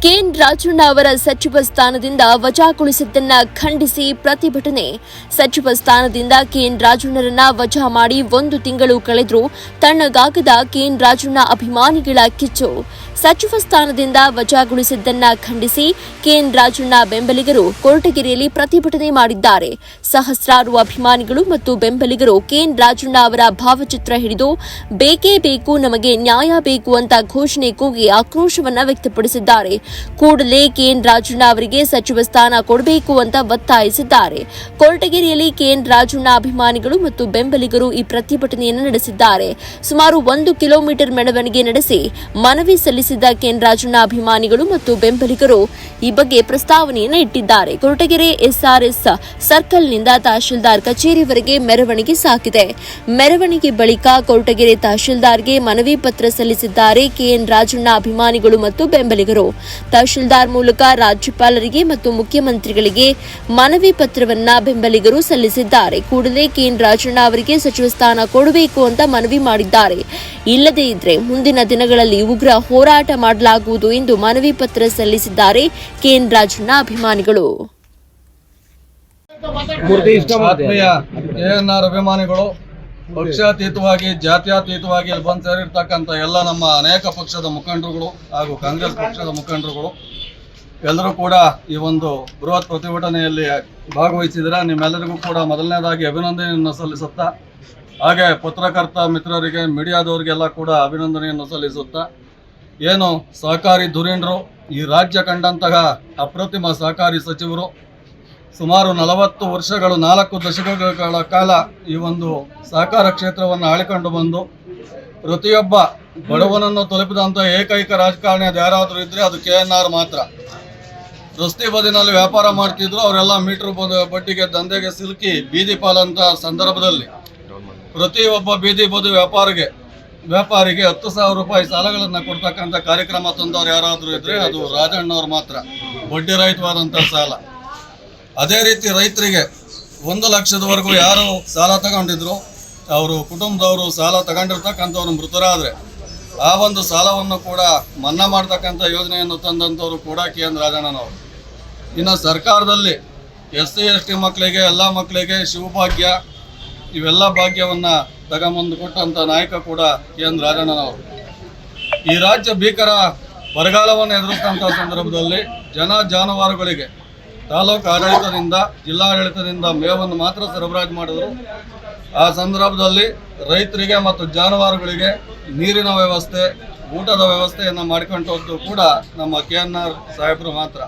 K N Rajanna ಅವರ ಸಚಿವ ಸ್ಥಾನದಿಂದ ವಜಾಗೊಳಿಸಿದ್ದನ್ನ ಖಂಡಿಸಿ ಪ್ರತಿಭಟನೆ. ಸಚಿವ ಸ್ಥಾನದಿಂದ ಕೆಎನ್ ರಾಜಣ್ಣರನ್ನ ವಜಾ ಮಾಡಿ 1 ತಿಂಗಳು ಕಳೆದರೂ ತಣ್ಣಗಾಗದ ಕೆಎನ್ ರಾಜಣ್ಣ ಅಭಿಮಾನಿಗಳ ಕಿಚ್ಚು. ಸಚಿವ ಸ್ಥಾನದಿಂದ ವಜಾಗೊಳಿಸಿದ್ದನ್ನ ಖಂಡಿಸಿ ಕೆಎನ್ ರಾಜಣ್ಣ ಬೆಂಬಲಿಗರು ಕೊರಟಗೆರೆಯಲ್ಲಿ ಪ್ರತಿಭಟನೆ ಮಾಡಿದ್ದಾರೆ. ಸಹಸ್ರಾರು ಅಭಿಮಾನಿಗಳು ಮತ್ತು ಬೆಂಬಲಿಗರು ಕೆಎನ್ ರಾಜಣ್ಣ ಅವರ ಭಾವಚಿತ್ರ ಹಿಡಿದು ಬೇಕೇ ಬೇಕು, ನಮಗೆ ನ್ಯಾಯ ಬೇಕು ಅಂತ ಘೋಷಣೆ ಕೂಗಿ ಆಕ್ರೋಶವನ್ನ ವ್ಯಕ್ತಪಡಿಸಿದ್ದಾರೆ. ಕೂಡಲೇ ಕೆಎನ್ ರಾಜಣ್ಣ ಅವರಿಗೆ ಸಚಿವ ಸ್ಥಾನ ಕೊಡಬೇಕು ಅಂತ ಒತ್ತಾಯಿಸಿದ್ದಾರೆ. ಕೊರಟಗೆರೆಯಲ್ಲಿ ಕೆಎನ್ ರಾಜಣ್ಣ ಅಭಿಮಾನಿಗಳು ಮತ್ತು ಬೆಂಬಲಿಗರು ಈ ಪ್ರತಿಭಟನೆಯನ್ನು ನಡೆಸಿದ್ದಾರೆ. ಸುಮಾರು 1 ಕಿಲೋಮೀಟರ್ ಮೆರವಣಿಗೆ ನಡೆಸಿ ಮನವಿ ಸಲ್ಲಿಸಿದ ಕೆಎನ್ ರಾಜಣ್ಣ ಅಭಿಮಾನಿಗಳು ಮತ್ತು ಬೆಂಬಲಿಗರು ಈ ಬಗ್ಗೆ ಪ್ರಸ್ತಾವನೆಯನ್ನು ಇಟ್ಟಿದ್ದಾರೆ. ಕೊರಟಗೆರೆ ಎಸ್ಆರ್ಎಸ್ ಸರ್ಕಲ್ನಿಂದ ತಹಶೀಲ್ದಾರ್ ಕಚೇರಿವರೆಗೆ ಮೆರವಣಿಗೆ ಸಾಗಿದೆ. ಮೆರವಣಿಗೆ ಬಳಿಕ ಕೊರಟಗೆರೆ ತಹಶೀಲ್ದಾರ್ಗೆ ಮನವಿ ಪತ್ರ ಸಲ್ಲಿಸಿದ್ದಾರೆ ಕೆಎನ್ ರಾಜಣ್ಣ ಅಭಿಮಾನಿಗಳು ಮತ್ತು ಬೆಂಬಲಿಗರು. ತಹಶೀಲ್ದಾರ್ ಮೂಲಕ ರಾಜ್ಯಪಾಲರಿಗೆ ಮತ್ತು ಮುಖ್ಯಮಂತ್ರಿಗಳಿಗೆ ಮನವಿ ಪತ್ರವನ್ನ ಬೆಂಬಲಿಗರು ಸಲ್ಲಿಸಿದ್ದಾರೆ. ಕೂಡಲೇ ಕೆಎನ್ ರಾಜಣ್ಣ ಅವರಿಗೆ ಸಚಿವ ಸ್ಥಾನ ಕೊಡಬೇಕು ಅಂತ ಮನವಿ ಮಾಡಿದ್ದಾರೆ. ಇಲ್ಲದೇ ಇದ್ರೆ ಮುಂದಿನ ದಿನಗಳಲ್ಲಿ ಉಗ್ರ ಹೋರಾಟ ಮಾಡಲಾಗುವುದು ಎಂದು ಮನವಿ ಪತ್ರ ಸಲ್ಲಿಸಿದ್ದಾರೆ ಕೆಎನ್ ರಾಜಣ್ಣ ಅಭಿಮಾನಿಗಳು. ಆತ್ಮೀಯ ಕೆಎನ್ಆರ್ ಅಭಿಮಾನಿಗಳು, ಪಕ್ಷಾತೀತವಾಗಿ ಜಾತ್ಯತೀತವಾಗಿ ಇಲ್ಲಿ ಬಂದು ಸೇರಿರ್ತಕ್ಕಂಥ ಎಲ್ಲ ನಮ್ಮ ಅನೇಕ ಪಕ್ಷದ ಮುಖಂಡರುಗಳು ಹಾಗೂ ಕಾಂಗ್ರೆಸ್ ಪಕ್ಷದ ಮುಖಂಡರುಗಳು ಎಲ್ಲರೂ ಕೂಡ ಈ ಒಂದು ಬೃಹತ್ ಪ್ರತಿಭಟನೆಯಲ್ಲಿ ಭಾಗವಹಿಸಿದರೆ ನಿಮ್ಮೆಲ್ಲರಿಗೂ ಕೂಡ ಮೊದಲನೇದಾಗಿ ಅಭಿನಂದನೆಯನ್ನು ಸಲ್ಲಿಸುತ್ತಾ, ಹಾಗೆ ಪತ್ರಕರ್ತ ಮಿತ್ರರಿಗೆ, ಮೀಡಿಯಾದವರಿಗೆಲ್ಲ ಕೂಡ ಅಭಿನಂದನೆಯನ್ನು ಸಲ್ಲಿಸುತ್ತಾ, ಏನು ಸಹಕಾರಿ ಧುರೀಣರು, ಈ ರಾಜ್ಯ ಕಂಡಂತಹ ಅಪ್ರತಿಮ ಸಹಕಾರಿ ಸಚಿವರು ಸುಮಾರು 40 ವರ್ಷಗಳು, 4 ದಶಕಗಳ ಕಾಲ ಈ ಒಂದು ಸಹಕಾರ ಕ್ಷೇತ್ರವನ್ನು ಆಳಿಕೊಂಡು ಬಂದು ಪ್ರತಿಯೊಬ್ಬ ಬಡವನನ್ನು ತಲುಪಿದಂಥ ಏಕೈಕ ರಾಜಕಾರಣಿ ಅದು ಯಾರಾದರೂ ಇದ್ದರೆ ಅದು ಕೆಎನ್ಆರ್ ಮಾತ್ರ. ರಸ್ತೆ ಬದಿನಲ್ಲಿ ವ್ಯಾಪಾರ ಮಾಡ್ತಿದ್ರು, ಅವರೆಲ್ಲ ಮೀಟರ್ ಬಡ್ಡಿಗೆ ದಂಧೆಗೆ ಸಿಲುಕಿ ಬೀದಿ ಪಾಲಂತ ಸಂದರ್ಭದಲ್ಲಿ ಪ್ರತಿಯೊಬ್ಬ ಬೀದಿ ಬದಿ ವ್ಯಾಪಾರಿಗೆ 10,000 ರೂಪಾಯಿ ಸಾಲಗಳನ್ನು ಕೊಡ್ತಕ್ಕಂಥ ಕಾರ್ಯಕ್ರಮ ತಂದವರು ಯಾರಾದರೂ ಇದ್ದರೆ ಅದು ರಾಜಣ್ಣವ್ರು ಮಾತ್ರ. ಬಡ್ಡಿ ರಹಿತವಾದಂಥ ಸಾಲ. ಅದೇ ರೀತಿ ರೈತರಿಗೆ 1 ಲಕ್ಷದವರೆಗೂ ಯಾರು ಸಾಲ ತಗೊಂಡಿದ್ರು, ಅವರು ಕುಟುಂಬದವರು ಸಾಲ ತಗೊಂಡಿರ್ತಕ್ಕಂಥವ್ರು ಮೃತರಾದರೆ ಆ ಒಂದು ಸಾಲವನ್ನು ಕೂಡ ಮನ್ನಾ ಮಾಡ್ತಕ್ಕಂಥ ಯೋಜನೆಯನ್ನು ತಂದಂಥವ್ರು ಕೂಡ ಕೆಎನ್ ರಾಜಣ್ಣನವರು. ಇನ್ನು ಸರ್ಕಾರದಲ್ಲಿ SC ST ಮಕ್ಕಳಿಗೆ, ಎಲ್ಲ ಮಕ್ಕಳಿಗೆ ಶಿವಭಾಗ್ಯ ಇವೆಲ್ಲ ಭಾಗ್ಯವನ್ನು ತಗೊಂಬಂದು ಕೊಟ್ಟಂಥ ನಾಯಕ ಕೂಡ ಕೆಎನ್ ರಾಜಣ್ಣನವರು. ಈ ರಾಜ್ಯ ಭೀಕರ ಬರಗಾಲವನ್ನು ಎದುರಿಸಿದಂಥ ಸಂದರ್ಭದಲ್ಲಿ ಜಾನುವಾರುಗಳಿಗೆ ತಾಲೂಕು ಆಡಳಿತದಿಂದ, ಜಿಲ್ಲಾಡಳಿತದಿಂದ ಮೇವನ್ನು ಮಾತ್ರ ಸರಬರಾಜು ಮಾಡಿದರು. ಆ ಸಂದರ್ಭದಲ್ಲಿ ರೈತರಿಗೆ ಮತ್ತು ಜಾನುವಾರುಗಳಿಗೆ ನೀರಿನ ವ್ಯವಸ್ಥೆ, ಊಟದ ವ್ಯವಸ್ಥೆಯನ್ನು ಮಾಡಿಕೊಂಡದ್ದು ಕೂಡ ನಮ್ಮ ಕೆಎನ್ಆರ್ ಸಾಹೇಬರು ಮಾತ್ರ.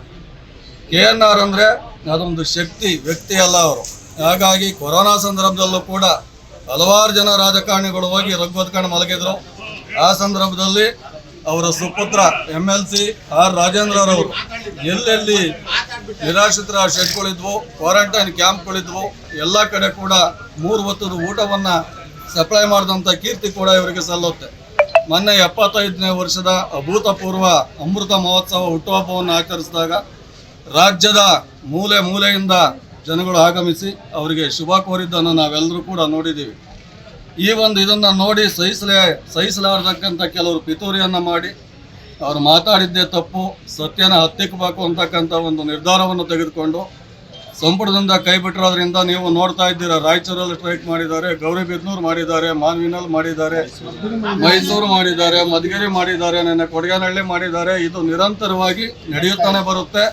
ಕೆಎನ್ಆರ್ ಅಂದರೆ ಅದೊಂದು ಶಕ್ತಿ, ವ್ಯಕ್ತಿ ಅಲ್ಲ ಅವರು. ಹಾಗಾಗಿ ಕೊರೋನಾ ಸಂದರ್ಭದಲ್ಲೂ ಕೂಡ ಹಲವಾರು ಜನ ರಾಜಕಾರಣಿಗಳು ಹೋಗಿ ರಗ್ಗೊದ್ಕೊಂಡು ಮಲಗಿದ್ರು. ಆ ಸಂದರ್ಭದಲ್ಲಿ ಅವರ ಸುಪುತ್ರ MLC ಆರ್ ರಾಜೇಂದ್ರರವರು ಎಲ್ಲೆಲ್ಲಿ ನಿರಾಶ್ರಿತರ ಶೆಡ್ಗಳಿದ್ವು, ಕ್ವಾರಂಟೈನ್ ಕ್ಯಾಂಪ್ಗಳಿದ್ವು, ಎಲ್ಲ ಕಡೆ ಕೂಡ 3 ಹೊತ್ತದ ಊಟವನ್ನು ಸಪ್ಲೈ ಮಾಡಿದಂಥ ಕೀರ್ತಿ ಕೂಡ ಇವರಿಗೆ ಸಲ್ಲುತ್ತೆ. ಮೊನ್ನೆ 75ನೇ ವರ್ಷದ ಅಭೂತಪೂರ್ವ ಅಮೃತ ಮಹೋತ್ಸವ ಹುಟ್ಟುಹಬ್ಬವನ್ನು ಆಚರಿಸಿದಾಗ ರಾಜ್ಯದ ಮೂಲೆ ಮೂಲೆಯಿಂದ ಜನಗಳು ಆಗಮಿಸಿ ಅವರಿಗೆ ಶುಭ ಕೋರಿದ್ದನ್ನು ನಾವೆಲ್ಲರೂ ಕೂಡ ನೋಡಿದ್ದೀವಿ. ಈ ಒಂದು ಇದನ್ನು ನೋಡಿ ಸಹಿಸಲಾರತಕ್ಕಂಥ ಕೆಲವರು ಪಿತೂರಿಯನ್ನು ಮಾಡಿ ಅವರು ಮಾತಾಡಿದ್ದೇ ತಪ್ಪು, ಸತ್ಯನ ಹತ್ತಿಕ್ಕಬೇಕು ಅಂತಕ್ಕಂಥ ಒಂದು ನಿರ್ಧಾರವನ್ನು ತೆಗೆದುಕೊಂಡು ಸಂಪುಟದಿಂದ ಕೈ ಬಿಟ್ಟಿರೋದ್ರಿಂದ ನೀವು ನೋಡ್ತಾ ಇದ್ದೀರಾ. ರಾಯಚೂರಲ್ಲಿ ಸ್ಟ್ರೈಕ್ ಮಾಡಿದ್ದಾರೆ, ಗೌರಿಬಿದನೂರು ಮಾಡಿದ್ದಾರೆ, ಮಾನ್ವಿನಲ್ಲಿ ಮಾಡಿದ್ದಾರೆ, ಮೈಸೂರು ಮಾಡಿದ್ದಾರೆ, ಮಧುಗಿರಿ ಮಾಡಿದ್ದಾರೆ, ನೆನ್ನೆ ಕೊಡಗೇನಹಳ್ಳಿ ಮಾಡಿದ್ದಾರೆ. ಇದು ನಿರಂತರವಾಗಿ ನಡೆಯುತ್ತಾನೆ ಬರುತ್ತೆ.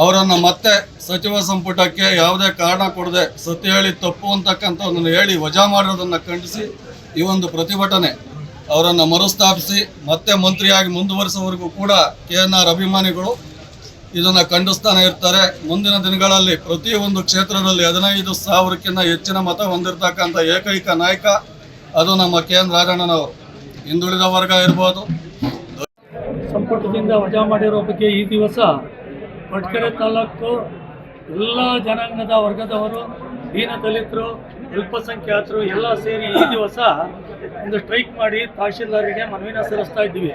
ಅವರನ್ನು ಮತ್ತೆ ಸಚಿವ ಸಂಪುಟಕ್ಕೆ ಯಾವುದೇ ಕಾರಣ ಕೊಡದೆ ಸತ್ಯ ಹೇಳಿ ತಪ್ಪು ಅಂತಕ್ಕಂಥದ್ದನ್ನು ಹೇಳಿ ವಜಾ ಮಾಡೋದನ್ನು ಖಂಡಿಸಿ ಈ ಒಂದು ಪ್ರತಿಭಟನೆ ಅವರನ್ನು ಮರುಸ್ಥಾಪಿಸಿ ಮತ್ತೆ ಮಂತ್ರಿಯಾಗಿ ಮುಂದುವರಿಸುವವರೆಗೂ ಕೂಡ ಕೆಎನ್ಆರ್ ಅಭಿಮಾನಿಗಳು ಇದನ್ನು ಖಂಡಿಸ್ತಾನೆ ಇರ್ತಾರೆ. ಮುಂದಿನ ದಿನಗಳಲ್ಲಿ ಪ್ರತಿಯೊಂದು ಕ್ಷೇತ್ರದಲ್ಲಿ 15,000ಕ್ಕಿಂತ ಹೆಚ್ಚಿನ ಮತ ಹೊಂದಿರತಕ್ಕಂಥ ಏಕೈಕ ನಾಯಕ ಅದು ನಮ್ಮ ಕೆಎನ್ ರಾಜಣ್ಣನವರು. ಹಿಂದುಳಿದ ವರ್ಗ ಇರ್ಬೋದು. ಸಂಪುಟದಿಂದ ವಜಾ ಮಾಡಿರೋ ಬಗ್ಗೆ ಈ ದಿವಸ ಕೊರಟಗೆರೆ ತಾಲೂಕು ಎಲ್ಲ ಜನಾಂಗದ ವರ್ಗದವರು, ದೀನದಲಿತರು, ಅಲ್ಪಸಂಖ್ಯಾತರು ಎಲ್ಲ ಸೇರಿ ಈ ದಿವಸ ಒಂದು ಸ್ಟ್ರೈಕ್ ಮಾಡಿ ತಹಶೀಲ್ದಾರಿಗೆ ಮನವಿನ ಸಲ್ಲಿಸ್ತಾ ಇದ್ದೀವಿ.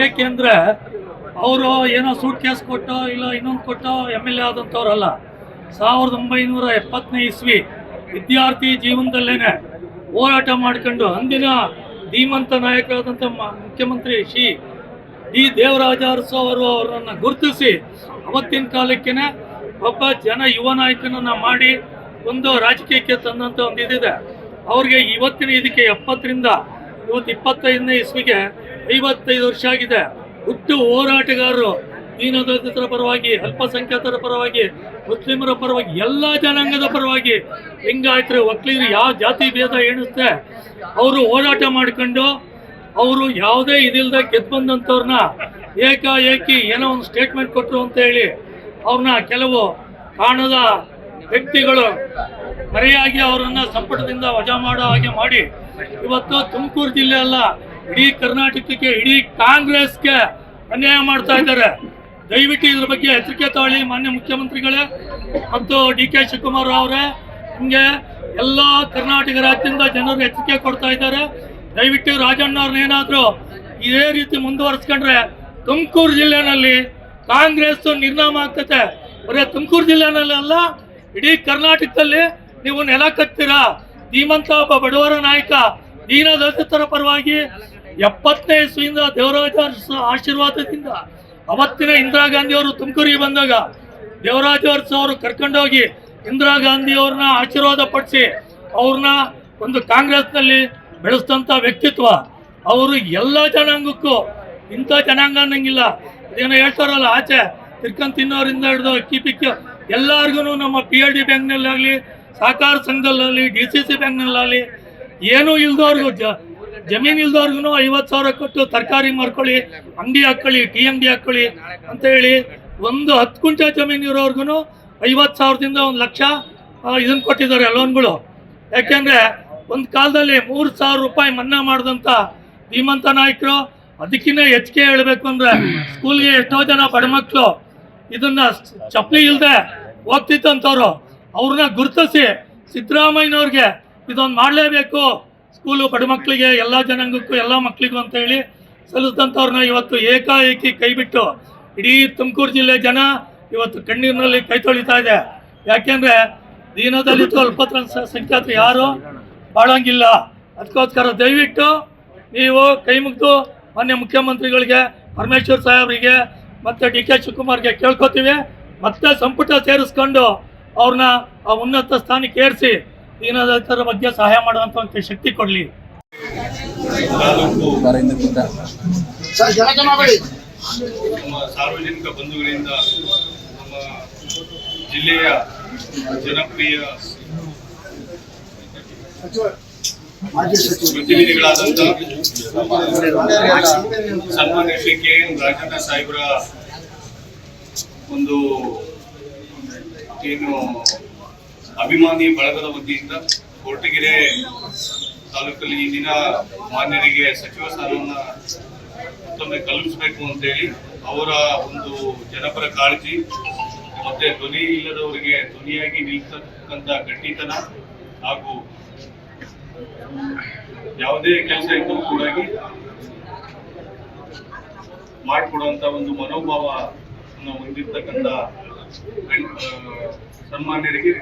ಏಕೆಂದರೆ ಅವರು ಏನೋ ಸೂಟ್ ಕೇಸ್ ಕೊಟ್ಟೋ ಇಲ್ಲ ಇನ್ನೊಂದು ಕೊಟ್ಟೋ MLA ಆದಂಥವ್ರಲ್ಲ. 1970ನೇ ಇಸ್ವಿ ವಿದ್ಯಾರ್ಥಿ ಜೀವನದಲ್ಲೇ ಹೋರಾಟ ಮಾಡ್ಕೊಂಡು ಅಂದಿನ ಧೀಮಂತ ನಾಯಕರಾದಂಥ ಮುಖ್ಯಮಂತ್ರಿ ಶ್ರೀ ಡಿ ದೇವರಾಜ ಅರಸು ಅವರು ಅವರನ್ನು ಗುರುತಿಸಿ ಅವತ್ತಿನ ಕಾಲಕ್ಕೇನೆ ಒಬ್ಬ ಯುವ ನಾಯಕನನ್ನ ಮಾಡಿ ಒಂದು ರಾಜಕೀಯಕ್ಕೆ ತಂದಂಥ ಒಂದು ಇದಿದೆ. ಅವ್ರಿಗೆ ಇವತ್ತಿನ ಇದಕ್ಕೆ 70ರಿಂದ ಇವತ್ತು 25ನೇ ಇಸ್ವಿಗೆ 55 ವರ್ಷ ಆಗಿದೆ. ಹುಟ್ಟು ಹೋರಾಟಗಾರರು ದೀನದಲಿತರ ಪರವಾಗಿ, ಅಲ್ಪಸಂಖ್ಯಾತರ ಪರವಾಗಿ, ಮುಸ್ಲಿಮರ ಪರವಾಗಿ, ಎಲ್ಲ ಜನಾಂಗದ ಪರವಾಗಿ, ಲಿಂಗಾಯತರು, ಒಕ್ಕಲಿಗರು, ಯಾವ ಜಾತಿ ಭೇದ ಎಣಿಸುತ್ತೆ ಅವರು ಹೋರಾಟ ಮಾಡಿಕೊಂಡು ಅವರು ಯಾವುದೇ ಇದಿಲ್ಲದೆ ಗೆದ್ದು ಬಂದಂಥವ್ರನ್ನ ಏಕಾಏಕಿ ಏನೋ ಒಂದು ಸ್ಟೇಟ್ಮೆಂಟ್ ಕೊಟ್ಟರು ಅಂತ ಹೇಳಿ ಅವ್ರನ್ನ ಕೆಲವು ಕಾಣದ ವ್ಯಕ್ತಿಗಳು ಮರೆಯಾಗಿ ಅವರನ್ನು ಸಂಪುಟದಿಂದ ವಜಾ ಮಾಡೋ ಹಾಗೆ ಮಾಡಿ ಇವತ್ತು ತುಮಕೂರು ಜಿಲ್ಲೆ ಅಲ್ಲ, ಇಡೀ ಕರ್ನಾಟಕಕ್ಕೆ, ಇಡೀ ಕಾಂಗ್ರೆಸ್ಗೆ ಅನ್ಯಾಯ ಮಾಡ್ತಾ ಇದ್ದಾರೆ. ದಯವಿಟ್ಟು ಇದ್ರ ಬಗ್ಗೆ ಎಚ್ಚರಿಕೆ ತಗೊಳ್ಳಿ ಮಾನ್ಯ ಮುಖ್ಯಮಂತ್ರಿಗಳೇ ಮತ್ತು ಡಿ.ಕೆ. ಶಿವಕುಮಾರ್ ಅವರೇ. ನಿಮಗೆ ಎಲ್ಲ ಕರ್ನಾಟಕ ರಾಜ್ಯದಿಂದ ಜನರು ಎಚ್ಚರಿಕೆ ಕೊಡ್ತಾ ಇದ್ದಾರೆ. ದಯವಿಟ್ಟು ರಾಜಣ್ಣವ್ರನ್ನೇನಾದರೂ ಇದೇ ರೀತಿ ಮುಂದುವರಿಸ್ಕೊಂಡ್ರೆ ತುಮಕೂರು ಜಿಲ್ಲೆನಲ್ಲಿ ಕಾಂಗ್ರೆಸ್ ನಿರ್ನಾಮ ಆಗ್ತದೆ. ಬರೀ ತುಮಕೂರು ಜಿಲ್ಲೆನಲ್ಲಿ ಅಲ್ಲ, ಇಡೀ ಕರ್ನಾಟಕದಲ್ಲಿ ನೀವು ನೆಲ ಕಟ್ತೀರಾ. ಧೀಮಂತ ಒಬ್ಬ ಬಡವರ ನಾಯಕ, ದೀನದಲಿತರ ಪರವಾಗಿ 70ನೇ ಇಸ್ವಿಯಿಂದ ದೇವರಾಜ ಆಶೀರ್ವಾದದಿಂದ ಅವತ್ತಿನ ಇಂದಿರಾ ಗಾಂಧಿ ಅವರು ತುಮಕೂರಿಗೆ ಬಂದಾಗ ದೇವರಾಜ ಅರಸು ಅವರು ಕರ್ಕೊಂಡೋಗಿ ಇಂದಿರಾ ಗಾಂಧಿ ಅವ್ರನ್ನ ಆಶೀರ್ವಾದ ಪಡಿಸಿ ಅವ್ರನ್ನ ಒಂದು ಕಾಂಗ್ರೆಸ್ನಲ್ಲಿ ಬೆಳೆಸಿದಂಥ ವ್ಯಕ್ತಿತ್ವ. ಅವರು ಎಲ್ಲ ಜನಾಂಗಕ್ಕೂ, ಇಂಥ ಜನಾಂಗ ಅನ್ನಂಗಿಲ್ಲ, ಅದೇನೋ ಹೇಳ್ತಾರಲ್ಲ, ಆಚೆ ತಿರ್ಕೊಂಡು ತಿನ್ನೋರಿಂದ ಹಿಡಿದು ಅಕ್ಕಿ ಪಿಕ್ಕಿ ಎಲ್ಲರಿಗೂ ನಮ್ಮ PLD ಬ್ಯಾಂಕ್ನಲ್ಲಾಗಲಿ, ಸಹಕಾರ ಸಂಘದಲ್ಲಾಗಲಿ, DCC ಬ್ಯಾಂಕ್ನಲ್ಲಾಗಲಿ ಏನೂ ಇಲ್ದವ್ರಿಗೂ, ಜಮೀನು ಇಲ್ದವ್ರಿಗೂ 50,000 ಕೊಟ್ಟು ತರಕಾರಿ ಮಾರ್ಕೊಳ್ಳಿ, ಅಂಗಡಿ ಹಾಕ್ಕೊಳ್ಳಿ, ಟೀ ಅಂಗಡಿ ಹಾಕ್ಕೊಳ್ಳಿ ಅಂತ ಹೇಳಿ ಒಂದು 10 ಗುಂಟೆ ಜಮೀನು ಇರೋರ್ಗು 50,000ದಿಂದ 1 ಲಕ್ಷ ಇದನ್ನು ಕೊಟ್ಟಿದ್ದಾರೆ ಲೋನ್ಗಳು. ಯಾಕೆಂದರೆ ಒಂದು ಕಾಲದಲ್ಲಿ 3,000 ರೂಪಾಯಿ ಮನ್ನಾ ಮಾಡಿದಂಥ ಧೀಮಂತ ನಾಯಕರು. ಅದಕ್ಕಿಂತ ಹೆಚ್ಚಿಗೆ ಹೇಳಬೇಕು ಅಂದರೆ ಸ್ಕೂಲ್ಗೆ ಎಷ್ಟೋ ಜನ ಬಡಮಕ್ಕಳು ಇದನ್ನು ಚಪ್ಪಲಿ ಇಲ್ಲದೆ ಹೋಗ್ತಿತ್ತಂಥವ್ರು, ಅವ್ರನ್ನ ಗುರುತಿಸಿ ಸಿದ್ದರಾಮಯ್ಯನವ್ರಿಗೆ ಇದೊಂದು ಮಾಡಲೇಬೇಕು ಸ್ಕೂಲು ಬಡಮಕ್ಕಳಿಗೆ, ಎಲ್ಲ ಜನಾಂಗಕ್ಕೂ, ಎಲ್ಲ ಮಕ್ಕಳಿಗೂ ಅಂತ ಹೇಳಿ ಸಲ್ಲಿಸಿದಂಥವ್ರನ್ನ ಇವತ್ತು ಏಕಾಏಕಿ ಕೈಬಿಟ್ಟು ಇಡೀ ತುಮಕೂರು ಜಿಲ್ಲೆ ಜನ ಇವತ್ತು ಕಣ್ಣೀರಿನಲ್ಲಿ ಕೈ ತೊಳಿತಾ ಇದೆ. ಯಾಕೆಂದರೆ ದೀನದಲಿತ ಅಲ್ಪಸಂಖ್ಯಾತರು ಯಾರು ಬಾಳಂಗಿಲ್ಲ. ಅದಕ್ಕೋಸ್ಕರ ದಯವಿಟ್ಟು ನೀವು ಕೈ ಮುಗಿದು ಮಾನ್ಯ ಮುಖ್ಯಮಂತ್ರಿಗಳಿಗೆ, ಪರಮೇಶ್ವರ್ ಸಾಹೇಬರಿಗೆ ಮತ್ತು ಡಿ.ಕೆ. ಶಿವಕುಮಾರ್ಗೆ ಕೇಳ್ಕೊತೀವಿ, ಮತ್ತೆ ಸಂಪುಟ ಸೇರಿಸ್ಕೊಂಡು ಅವ್ರನ್ನ ಆ ಉನ್ನತ ಸ್ಥಾನಕ್ಕೆ ಏರಿಸಿ ದೀನದಲಿತರ ಬಗ್ಗೆ ಸಹಾಯ ಮಾಡುವಂಥ ಒಂದು ಶಕ್ತಿ ಕೊಡಲಿ. ನಮ್ಮ ಸಾರ್ವಜನಿಕ ಬಂಧುಗಳಿಂದ ನಮ್ಮ ಜಿಲ್ಲೆಯ ಜನಪ್ರಿಯ ಪ್ರತಿನಿಧಿಗಳಾದಂಥ ಸನ್ಮಾನ್ಯ ಶ್ರೀ ಕೆ.ಎನ್. ರಾಜಣ್ಣ ಸಾಹೇಬರ ಒಂದು ಏನು ಅಭಿಮಾನಿ ಬಳಗದ ವತಿಯಿಂದ ಕೊರಟಗೆರೆ ತಾಲೂಕಲ್ಲಿ ಈ ದಿನ ಮಾನ್ಯರಿಗೆ ಸಚಿವ ಸ್ಥಾನವನ್ನು ಮತ್ತೊಮ್ಮೆ ಕಲ್ಪಿಸಬೇಕು ಅಂತೇಳಿ ಅವರ ಒಂದು ಜನಪರ ಕಾಳಜಿ ಮತ್ತೆ ಧ್ವನಿ ಇಲ್ಲದವರಿಗೆ ಧ್ವನಿಯಾಗಿ ನಿಲ್ತಕ್ಕಂಥ ಗಟ್ಟಿತನ ಹಾಗೂ ಯಾವುದೇ ಕೆಲಸ ಇದ್ದರೂ ಕೂಡ ಮಾಡಿಕೊಡುವಂತ ಒಂದು ಮನೋಭಾವವನ್ನು ಹೊಂದಿರ್ತಕ್ಕಂಥ ಸನ್ಮಾನ್ಯರಿಗೆ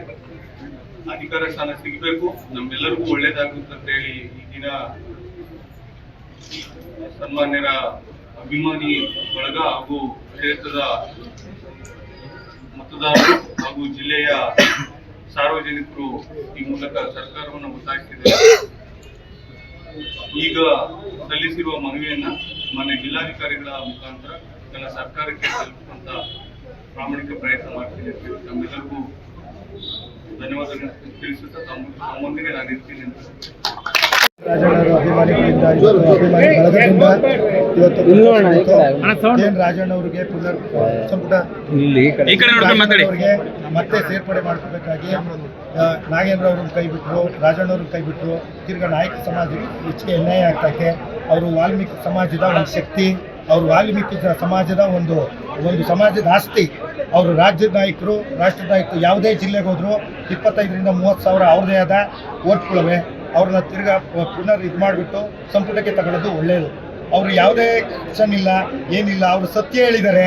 ಅಧಿಕಾರ ಸ್ಥಾನ ಸಿಗಬೇಕು, ನಮ್ಮೆಲ್ಲರಿಗೂ ಒಳ್ಳೇದಾಗುತ್ತೆ ಅಂತ ಹೇಳಿ ಈ ದಿನ ಸನ್ಮಾನ್ಯರ ಅಭಿಮಾನಿ ಬಳಗ ಹಾಗೂ ಕ್ಷೇತ್ರದ ಮತದಾರರು ಹಾಗೂ ಜಿಲ್ಲೆಯ ಸಾರ್ವಜನಿಕರು ಈ ಮೂಲಕ ಸರ್ಕಾರವನ್ನು ಒತ್ತಾಯಿಸಿದ್ದಾರೆ. ಈಗ ಸಲ್ಲಿಸಿರುವ ಮನವಿಯನ್ನ ಮಾನ್ಯ ಜಿಲ್ಲಾಧಿಕಾರಿಗಳ ಮುಖಾಂತರ ನನ್ನ ಸರ್ಕಾರಕ್ಕೆ ತಲುಪುವಂತ ಪ್ರಾಮಾಣಿಕ ಪ್ರಯತ್ನ ಮಾಡ್ತೀನಿ ಅಂತ ತಮ್ಮೆಲ್ಲರಿಗೂ ಧನ್ಯವಾದಗಳನ್ನು ತಿಳಿಸುತ್ತಾ ತಮ್ಮೊಂದಿಗೆ ನಾನು ಇರ್ತೀನಿ ಅಂತ. ರಾಜಣ್ಣವರು ಅಭಿಮಾನಿಗಳಿಂದ ಅಭಿಮಾನಿ ಬಳಗದಿಂದ ಇವತ್ತು ಕೆ.ಎನ್. ರಾಜಣ್ಣವರಿಗೆ ಪುನರ್ ಸಂಪುಟ ಮತ್ತೆ ಸೇರ್ಪಡೆ ಮಾಡ್ಕೋಬೇಕಾಗಿ ನಾಗೇಂದ್ರ ಅವ್ರನ್ನ ಕೈ ಬಿಟ್ಟರು, ರಾಜಣ್ಣವ್ರನ್ನ ಕೈ ಬಿಟ್ಟರು. ತಿರ್ಗಾ ನಾಯಕ ಸಮಾಜ ಹೆಚ್ಚಿಗೆ ಅನ್ಯಾಯ ಆಗ್ತೈತೆ. ಅವರು ವಾಲ್ಮೀಕಿ ಸಮಾಜದ ಒಂದು ಶಕ್ತಿ, ಅವರು ವಾಲ್ಮೀಕಿ ಸಮಾಜದ ಒಂದು ಸಮಾಜದ ಆಸ್ತಿ. ಅವರು ರಾಜ್ಯದ ನಾಯಕರು, ರಾಷ್ಟ್ರದ ನಾಯಕರು. ಯಾವುದೇ ಜಿಲ್ಲೆಗೆ ಹೋದ್ರು 25ರಿಂದ 30 ಸಾವಿರ ಅವ್ರದೇ ಆದ ಓಟ್ಗಳಿವೆ. ಅವ್ರನ್ನ ತಿರ್ಗಾ ಪುನರ್ ಇದು ಮಾಡಿಬಿಟ್ಟು ಸಂಪುಟಕ್ಕೆ ತಗೊಳ್ಳೋದು ಒಳ್ಳೆಯದು. ಅವರು ಯಾವುದೇ ಆಕ್ಷನ್ ಇಲ್ಲ, ಏನಿಲ್ಲ. ಅವರು ಸತ್ಯ ಹೇಳಿದ್ದಾರೆ.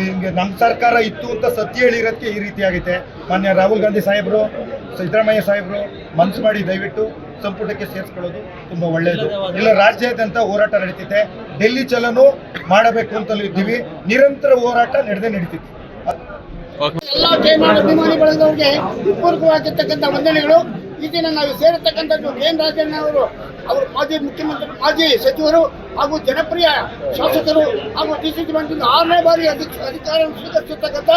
ಹಿಂಗೆ ನಮ್ಮ ಸರ್ಕಾರ ಇತ್ತು ಅಂತ ಸತ್ಯ ಹೇಳಿರೋದಕ್ಕೆ ಈ ರೀತಿ ಆಗೈತೆ. ಮಾನ್ಯ ರಾಹುಲ್ ಗಾಂಧಿ ಸಾಹೇಬರು, ಸಿದ್ದರಾಮಯ್ಯ ಸಾಹೇಬರು ಮನಸ್ಸು ಮಾಡಿ ದಯವಿಟ್ಟು ಸಂಪುಟಕ್ಕೆ ಸೇರಿಸ್ಕೊಳ್ಳೋದು ತುಂಬಾ ಒಳ್ಳೆಯದು. ಇಲ್ಲ ರಾಜ್ಯಾದ್ಯಂತ ಹೋರಾಟ ನಡೀತಿದೆ, ಡೆಲ್ಲಿ ಚಲನೂ ಮಾಡಬೇಕು ಅಂತಲೂ ಇದ್ದೀವಿ, ನಿರಂತರ ಹೋರಾಟ ನಡೀತಿದೆ. ಎಲ್ಲ KNR ಅಭಿಮಾನಿ ಬಳಗದವರಿಗೆ ಪೂರ್ವಕವಾಗಿರ್ತಕ್ಕಂಥ ವಂದನೆಗಳು. ಈ ದಿನ ನಾವು ಸೇರಿರ್ತಕ್ಕಂಥದ್ದು KN ರಾಜಣ್ಣ ಅವರು ಮಾಜಿ ಮುಖ್ಯಮಂತ್ರಿ, ಮಾಜಿ ಸಚಿವರು ಹಾಗೂ ಜನಪ್ರಿಯ ಶಾಸಕರು ಹಾಗೂ DCG ಬ್ಯಾಂಕಿನ 6ನೇ ಬಾರಿ ಅಧಿಕಾರವನ್ನು ಸ್ವೀಕರಿಸಿರ್ತಕ್ಕಂಥ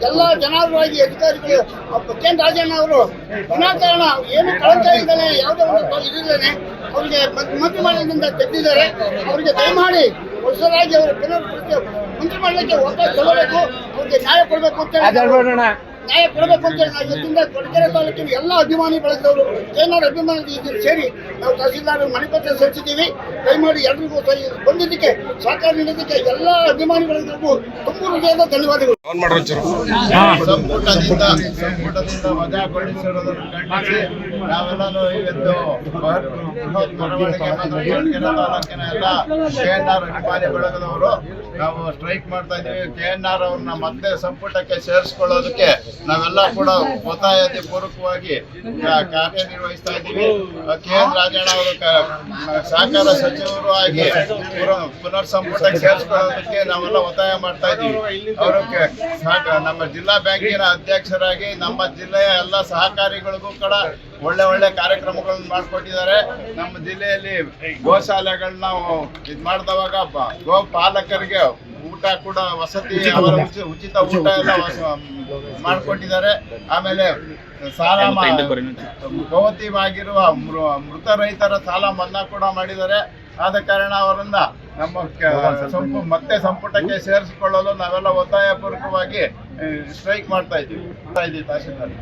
ಎಲ್ಲ ಜನಾರ್ದವಾಗಿ ಅಧಿಕಾರಿಗಳು KN ರಾಜಣ್ಣ ಅವರು ವಿನಾಕಾರಣ ಏನು ಕಳಂಕ ಇಲ್ಲದೆ ಯಾವುದೇ ಒಂದು ಇದಿಲ್ಲದೆ ಅವರಿಗೆ ಮಂತ್ರಿಮಂಡಲದಿಂದ ತೆಗೆದಿದ್ದಾರೆ. ಅವರಿಗೆ ದಯಮಾಡಿ ಹೊಸದಾಗಿ ಅವರು ಮಂತ್ರಿಮಂಡಲಕ್ಕೆ ಒತ್ತಾಯ ತಗೋಬೇಕು, ಅವ್ರಿಗೆ ನ್ಯಾಯ ಕೊಡಬೇಕು ಅಂತ ನ್ಯಾಯ ಕೊಡಬೇಕು ಅಂತ ನಾವು ಇವತ್ತಿಂದ ಕೊಡಗೆರೆ ತಾಲೂಕಿನ ಎಲ್ಲ ಅಭಿಮಾನಿ ಬಳಗದವರು KNR ಅಭಿಮಾನಿ ಸೇರಿ ನಾವು ತಹಸೀಲ್ದಾರ್ ಮನೆ ಪತ್ರ ಸಲ್ಲಿಸಿದ್ದೀವಿ. ದಯಮಾಡಿ ಎಲ್ರಿಗೂ ಬಂದಿದ್ದಕ್ಕೆ ಸಹಕಾರ ನೀಡೋದಕ್ಕೆ ಎಲ್ಲ ಅಭಿಮಾನಿ ಬಳಗದವರಿಗೂ ತುಂಬ ಹೃದಯದ ಧನ್ಯವಾದಗಳು. ಸಂಪುಟದಿಂದ ವಜಾಗೊಳಿಸಿರುವುದನ್ನು ಖಂಡಿಸಿ ನಾವೆಲ್ಲರೂ ಇವತ್ತು ಬೃಹತ್ ಮೆರವಣಿಗೆ ಕೊಡಗೆರೆ ತಾಲೂಕಿನ ಎಲ್ಲ KNR ಅಭಿಮಾನಿ ಬಳಗದವರು ನಾವು ಸ್ಟ್ರೈಕ್ ಮಾಡ್ತಾ ಇದ್ದೀವಿ. KNR ಅವ್ರನ್ನ ಮತ್ತೆ ಸಂಪುಟಕ್ಕೆ ಸೇರಿಸ್ಕೊಳ್ಳೋದಕ್ಕೆ ನಾವೆಲ್ಲ ಕೂಡ ಒತ್ತಾಯತೆ ಪೂರ್ವಕವಾಗಿ ಕಾರ್ಯನಿರ್ವಹಿಸ್ತಾ ಇದ್ದೀವಿ. KN ರಾಜಣ್ಣ ಅವರು ಸಹಕಾರ ಸಚಿವರು ಆಗಿ ಪುನರ್ ಸಂಪುಟಕ್ಕೆ ಸೇರಿಸ್ಕೊಳ್ಳೋದಕ್ಕೆ ನಾವೆಲ್ಲ ಒತ್ತಾಯ ಮಾಡ್ತಾ ಇದ್ದೀವಿ. ಅವರು ನಮ್ಮ ಜಿಲ್ಲಾ ಬ್ಯಾಂಕಿನ ಅಧ್ಯಕ್ಷರಾಗಿ ನಮ್ಮ ಜಿಲ್ಲೆಯ ಎಲ್ಲ ಸಹಕಾರಿಗಳಿಗೂ ಕೂಡ ಒಳ್ಳೆ ಕಾರ್ಯಕ್ರಮಗಳನ್ನು ಮಾಡಿಕೊಟ್ಟಿದ್ದಾರೆ. ನಮ್ಮ ಜಿಲ್ಲೆಯಲ್ಲಿ ಗೋಶಾಲೆಗಳನ್ನ ಇದು ಮಾಡಿದವಾಗ ಗೋ ಪಾಲಕರಿಗೆ ಊಟ ಕೂಡ ವಸತಿ, ಅವರ ಉಚಿತ ಊಟ ಎಲ್ಲ ಮಾಡಿಕೊಟ್ಟಿದ್ದಾರೆ. ಆಮೇಲೆ ಸಾಲ ಭೌತಿಕವಾಗಿರುವ ಮೃತ ರೈತರ ಸಾಲ ಮನ್ನಾ ಕೂಡ ಮಾಡಿದ್ದಾರೆ. ಆದ ಕಾರಣ ಅವರನ್ನ ನಮ್ಮ ಮತ್ತೆ ಸಂಪುಟಕ್ಕೆ ಸೇರಿಸಿಕೊಳ್ಳಲು ನಾವೆಲ್ಲ ಒತ್ತಾಯ ಪೂರ್ವಕವಾಗಿ ಸ್ಟ್ರೈಕ್ ಮಾಡ್ತಾ ಇದ್ದೀವಿ. ತಹಸೀಲ್ದಾರ್